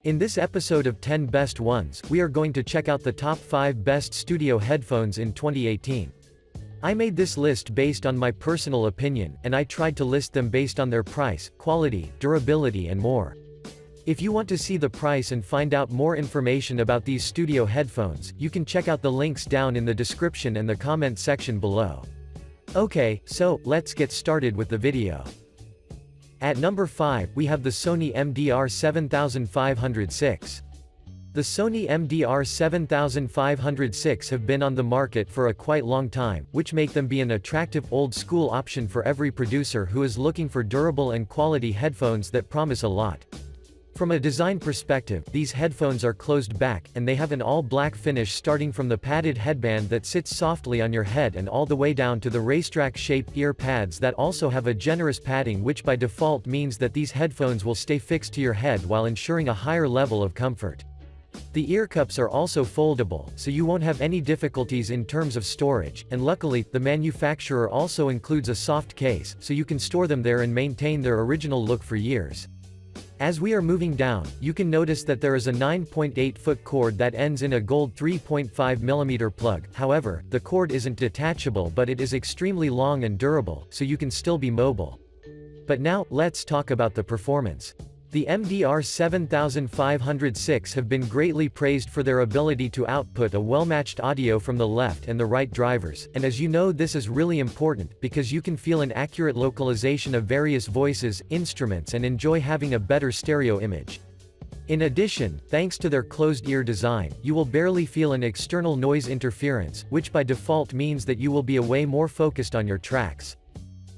In this episode of 10 Best Ones, we are going to check out the top 5 best studio headphones in 2018. I made this list based on my personal opinion, and I tried to list them based on their price, quality, durability and more. If you want to see the price and find out more information about these studio headphones, you can check out the links down in the description and the comment section below. Okay, so, let's get started with the video. At number 5, we have the Sony MDR7506. The Sony MDR7506 have been on the market for a quite long time, which make them be an attractive old-school option for every producer who is looking for durable and quality headphones that promise a lot. From a design perspective, these headphones are closed back, and they have an all-black finish starting from the padded headband that sits softly on your head and all the way down to the racetrack-shaped ear pads that also have a generous padding, which by default means that these headphones will stay fixed to your head while ensuring a higher level of comfort. The ear cups are also foldable, so you won't have any difficulties in terms of storage, and luckily, the manufacturer also includes a soft case, so you can store them there and maintain their original look for years. As we are moving down, you can notice that there is a 9.8-foot cord that ends in a gold 3.5mm plug. However, the cord isn't detachable, but it is extremely long and durable, so you can still be mobile. But now, let's talk about the performance. The MDR7506 have been greatly praised for their ability to output a well-matched audio from the left and the right drivers, and as you know, this is really important, because you can feel an accurate localization of various voices, instruments and enjoy having a better stereo image. In addition, thanks to their closed ear design, you will barely feel an external noise interference, which by default means that you will be way more focused on your tracks.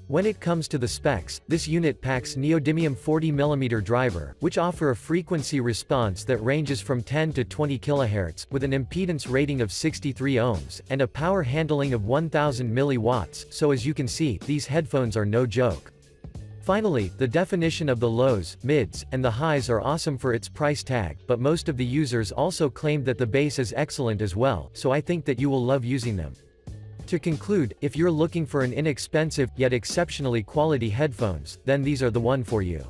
When it comes to the specs, this unit packs neodymium 40mm driver, which offer a frequency response that ranges from 10 to 20 kHz, with an impedance rating of 63 ohms, and a power handling of 1000 mW, so as you can see, these headphones are no joke. Finally, the definition of the lows, mids, and the highs are awesome for its price tag, but most of the users also claimed that the bass is excellent as well, so I think that you will love using them. To conclude, if you're looking for an inexpensive, yet exceptionally quality headphones, then these are the one for you.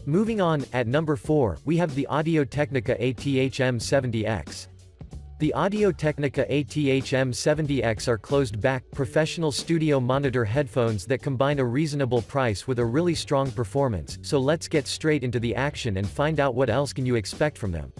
Moving on, at number 4, we have the Audio-Technica AT-HM70X. The Audio-Technica AT-HM70X are closed-back, professional studio monitor headphones that combine a reasonable price with a really strong performance, so let's get straight into the action and find out what else can you expect from them.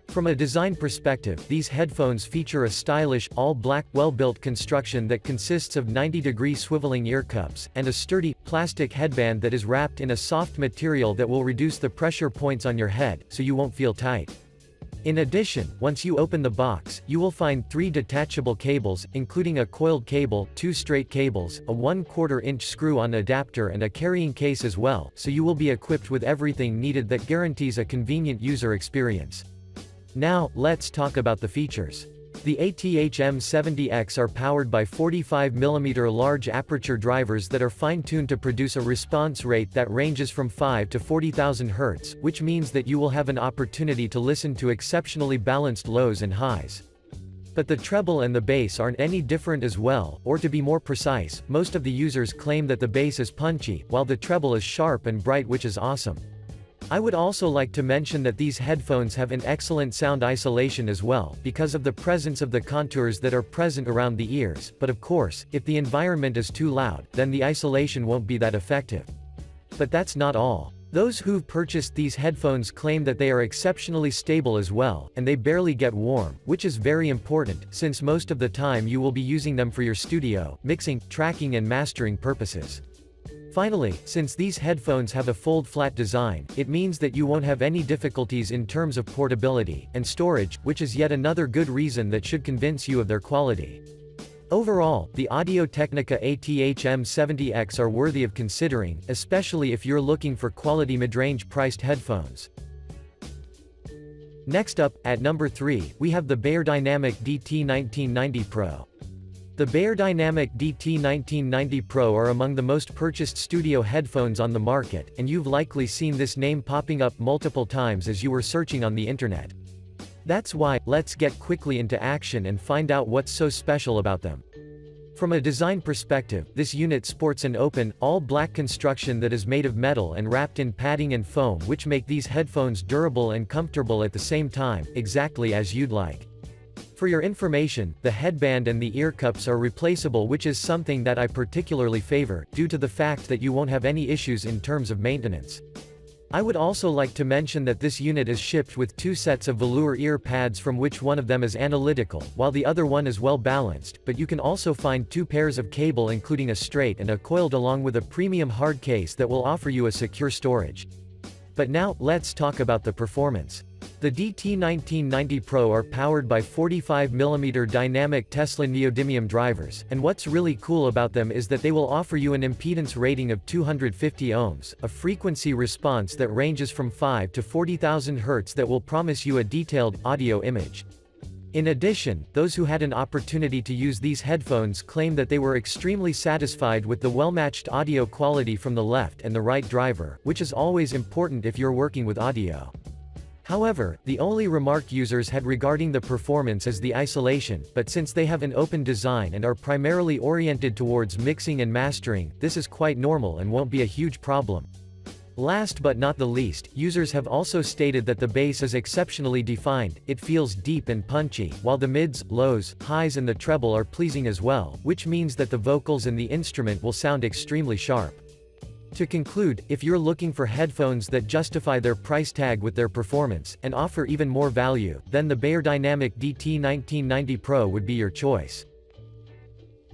From a design perspective, these headphones feature a stylish, all-black, well-built construction that consists of 90-degree swiveling ear cups, and a sturdy, plastic headband that is wrapped in a soft material that will reduce the pressure points on your head, so you won't feel tight. In addition, once you open the box, you will find 3 detachable cables, including a coiled cable, 2 straight cables, a 1/4-inch screw-on adapter and a carrying case as well, so you will be equipped with everything needed that guarantees a convenient user experience. Now, let's talk about the features. The AT-HM70X are powered by 45mm large aperture drivers that are fine-tuned to produce a response rate that ranges from 5 to 40,000 Hz, which means that you will have an opportunity to listen to exceptionally balanced lows and highs. But the treble and the bass aren't any different as well, or to be more precise, most of the users claim that the bass is punchy, while the treble is sharp and bright, which is awesome. I would also like to mention that these headphones have an excellent sound isolation as well, because of the presence of the contours that are present around the ears, but of course, if the environment is too loud, then the isolation won't be that effective. But that's not all. Those who've purchased these headphones claim that they are exceptionally stable as well, and they barely get warm, which is very important, since most of the time you will be using them for your studio, mixing, tracking and mastering purposes. Finally, since these headphones have a fold-flat design, it means that you won't have any difficulties in terms of portability and storage, which is yet another good reason that should convince you of their quality. Overall, the Audio-Technica AT-HM70X are worthy of considering, especially if you're looking for quality mid-range priced headphones. Next up, at number 3, we have the Beyerdynamic DT1990 Pro. The Beyerdynamic DT1990 Pro are among the most purchased studio headphones on the market, and you've likely seen this name popping up multiple times as you were searching on the internet. That's why, let's get quickly into action and find out what's so special about them. From a design perspective, this unit sports an open, all-black construction that is made of metal and wrapped in padding and foam, which make these headphones durable and comfortable at the same time, exactly as you'd like. For your information, the headband and the ear cups are replaceable, which is something that I particularly favor, due to the fact that you won't have any issues in terms of maintenance. I would also like to mention that this unit is shipped with 2 sets of velour ear pads, from which one of them is analytical, while the other one is well balanced, but you can also find 2 pairs of cable, including a straight and a coiled, along with a premium hard case that will offer you a secure storage. But now, let's talk about the performance. The DT1990 Pro are powered by 45mm dynamic Tesla neodymium drivers, and what's really cool about them is that they will offer you an impedance rating of 250 ohms, a frequency response that ranges from 5 to 40,000 Hz that will promise you a detailed audio image. In addition, those who had an opportunity to use these headphones claim that they were extremely satisfied with the well-matched audio quality from the left and the right driver, which is always important if you're working with audio. However, the only remark users had regarding the performance is the isolation, but since they have an open design and are primarily oriented towards mixing and mastering, this is quite normal and won't be a huge problem. Last but not the least, users have also stated that the bass is exceptionally defined, it feels deep and punchy, while the mids, lows, highs and the treble are pleasing as well, which means that the vocals and the instrument will sound extremely sharp. To conclude, if you're looking for headphones that justify their price tag with their performance, and offer even more value, then the Beyerdynamic DT1990 Pro would be your choice.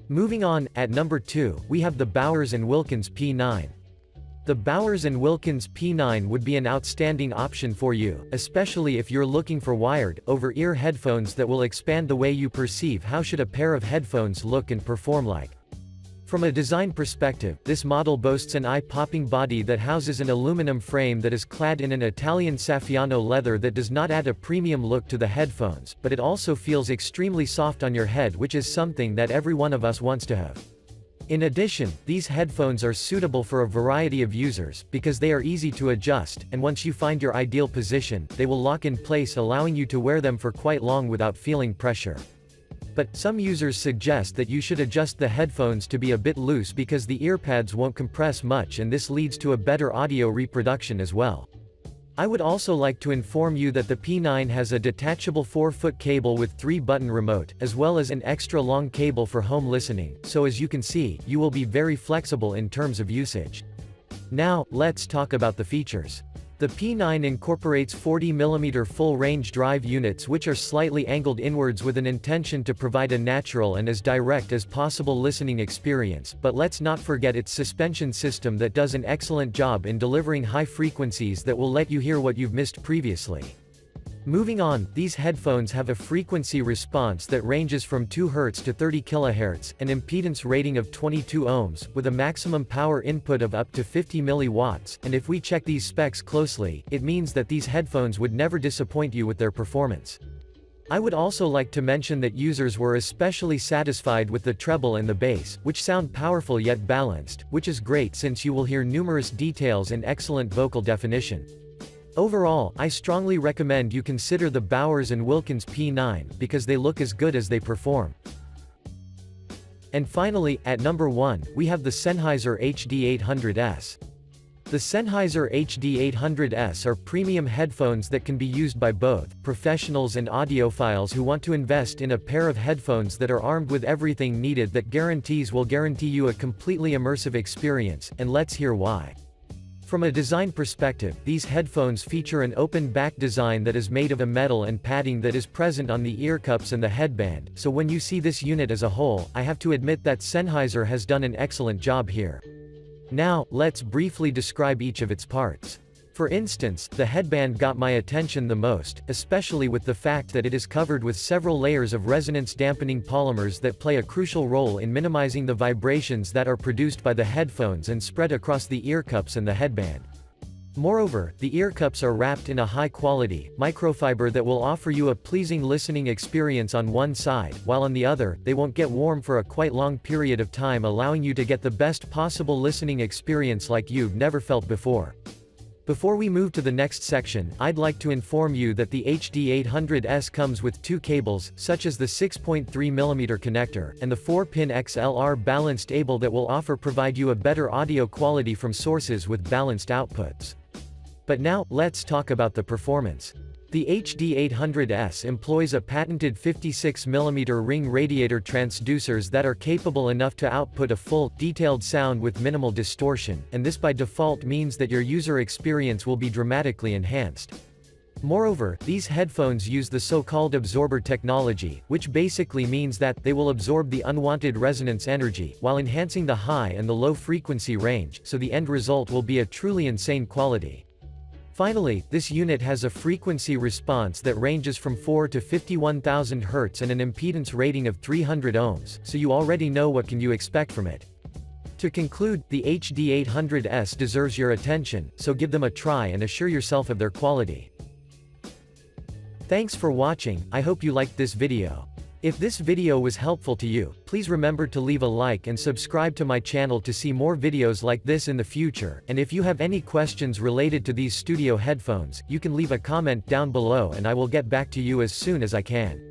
Moving on, at number 2, we have the Bowers & Wilkins P9. The Bowers & Wilkins P9 would be an outstanding option for you, especially if you're looking for wired, over-ear headphones that will expand the way you perceive how should a pair of headphones look and perform like. From a design perspective, this model boasts an eye-popping body that houses an aluminum frame that is clad in an Italian Saffiano leather that does not add a premium look to the headphones, but it also feels extremely soft on your head, which is something that every one of us wants to have. In addition, these headphones are suitable for a variety of users, because they are easy to adjust, and once you find your ideal position, they will lock in place, allowing you to wear them for quite long without feeling pressure. But, some users suggest that you should adjust the headphones to be a bit loose because the earpads won't compress much, and this leads to a better audio reproduction as well. I would also like to inform you that the P9 has a detachable 4-foot cable with 3-button remote, as well as an extra long cable for home listening, so as you can see, you will be very flexible in terms of usage. Now, let's talk about the features. The P9 incorporates 40mm full-range drive units which are slightly angled inwards with an intention to provide a natural and as direct as possible listening experience, but let's not forget its suspension system that does an excellent job in delivering high frequencies that will let you hear what you've missed previously. Moving on, these headphones have a frequency response that ranges from 2 Hz to 30 kHz, an impedance rating of 22 ohms, with a maximum power input of up to 50 mW, and if we check these specs closely, it means that these headphones would never disappoint you with their performance. I would also like to mention that users were especially satisfied with the treble and the bass, which sound powerful yet balanced, which is great since you will hear numerous details and excellent vocal definition. Overall, I strongly recommend you consider the Bowers & Wilkins P9, because they look as good as they perform. And finally, at number 1, we have the Sennheiser HD800S. The Sennheiser HD800S are premium headphones that can be used by both professionals and audiophiles who want to invest in a pair of headphones that are armed with everything needed that will guarantee you a completely immersive experience, and let's hear why. From a design perspective, these headphones feature an open back design that is made of a metal and padding that is present on the ear cups and the headband, so when you see this unit as a whole, I have to admit that Sennheiser has done an excellent job here. Now, let's briefly describe each of its parts. For instance, the headband got my attention the most, especially with the fact that it is covered with several layers of resonance-dampening polymers that play a crucial role in minimizing the vibrations that are produced by the headphones and spread across the ear cups and the headband. Moreover, the ear cups are wrapped in a high-quality, microfiber that will offer you a pleasing listening experience on one side, while on the other, they won't get warm for a quite long period of time, allowing you to get the best possible listening experience like you've never felt before. Before we move to the next section, I'd like to inform you that the HD800S comes with two cables, such as the 6.3mm connector, and the 4-pin XLR balanced able that will provide you a better audio quality from sources with balanced outputs. But now, let's talk about the performance. The HD800S employs a patented 56mm ring radiator transducers that are capable enough to output a full, detailed sound with minimal distortion, and this by default means that your user experience will be dramatically enhanced. Moreover, these headphones use the so-called absorber technology, which basically means that they will absorb the unwanted resonance energy, while enhancing the high and the low frequency range, so the end result will be a truly insane quality. Finally, this unit has a frequency response that ranges from 4 to 51,000 Hz and an impedance rating of 300 ohms, so you already know what can you expect from it. To conclude, the HD800S deserves your attention, so give them a try and assure yourself of their quality. Thanks for watching, I hope you liked this video. If this video was helpful to you, please remember to leave a like and subscribe to my channel to see more videos like this in the future, and if you have any questions related to these studio headphones, you can leave a comment down below and I will get back to you as soon as I can.